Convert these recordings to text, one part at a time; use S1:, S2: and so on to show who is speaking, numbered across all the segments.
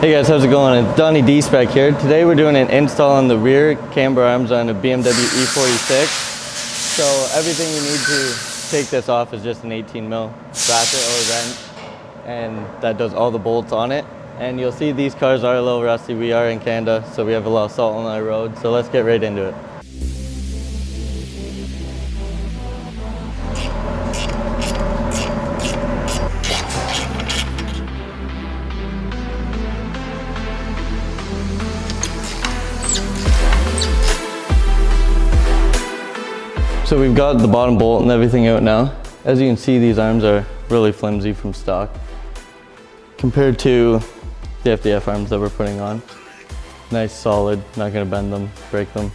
S1: Hey guys, how's it going? It's Donnie D-Spec here. Today we're doing an install on the rear camber arms on a BMW E46. So everything you need to take this off is just an 18mm bracket or wrench, and that does all the bolts on it. And you'll see these cars are a little rusty. We are in Canada, so we have a lot of salt on our road. So let's get right into it. So we've got the bottom bolt and everything out now. As you can see, these arms are really flimsy from stock compared to the FDF arms that we're putting on. Nice, solid, not gonna bend them, break them.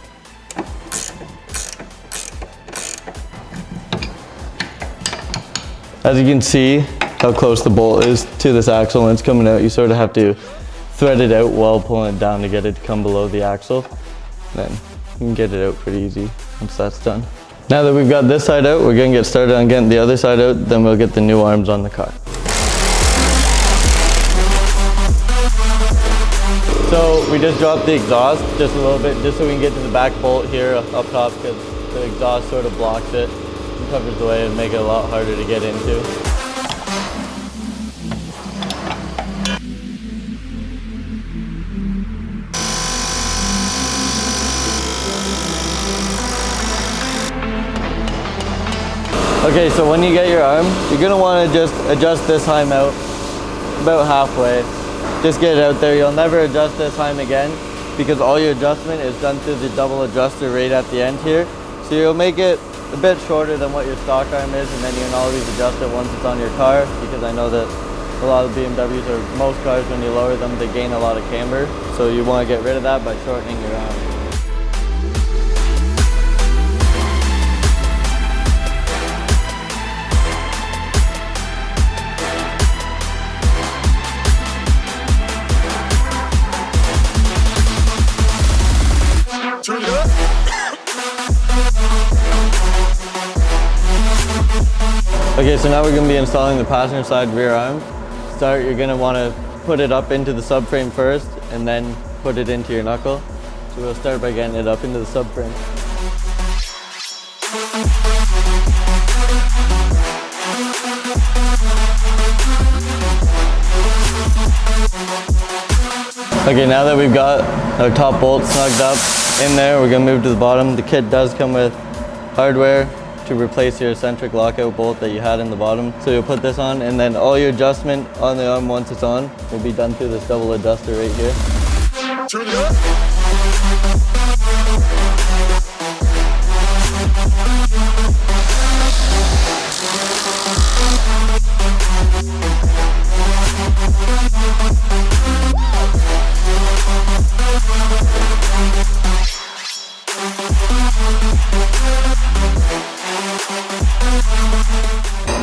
S1: As you can see how close the bolt is to this axle when it's coming out, you sort of have to thread it out while pulling it down to get it to come below the axle. Then you can get it out pretty easy once that's done. Now that we've got this side out, we're gonna get started on getting the other side out, then we'll get the new arms on the car. So we just dropped the exhaust just a little bit, just so we can get to the back bolt here up top, because the exhaust sort of blocks it and covers the way and make it a lot harder to get into. Okay, so when you get your arm, you're gonna wanna just adjust this heim out about halfway. Just get it out there. You'll never adjust this heim again because all your adjustment is done through the double adjuster right at the end here. So you'll make it a bit shorter than what your stock arm is, and then you can always adjust it once it's on your car, because I know that a lot of BMWs, or most cars, when you lower them, they gain a lot of camber. So you wanna get rid of that by shortening your arm. Okay, so now we're going to be installing the passenger side rear arm. To start, you're going to want to put it up into the subframe first and then put it into your knuckle. So we'll start by getting it up into the subframe. Okay, now that we've got our top bolt snugged up in there, we're going to move to the bottom. The kit does come with hardware to replace your eccentric lockout bolt that you had in the bottom. So you'll put this on, and then all your adjustment on the arm once it's on will be done through this double adjuster right here.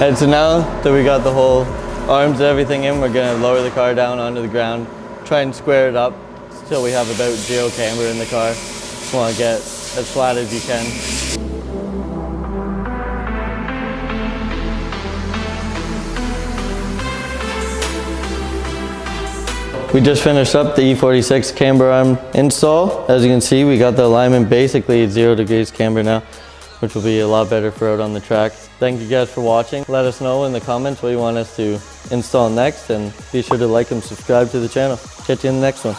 S1: And so now that we got the whole arms and everything in, we're gonna lower the car down onto the ground, try and square it up until we have about 0 camber in the car. Just wanna get as flat as you can. We just finished up the E46 camber arm install. As you can see, we got the alignment basically at 0 degrees camber now, which will be a lot better for out on the track. Thank you guys for watching. Let us know in the comments what you want us to install next, and be sure to like and subscribe to the channel. Catch you in the next one.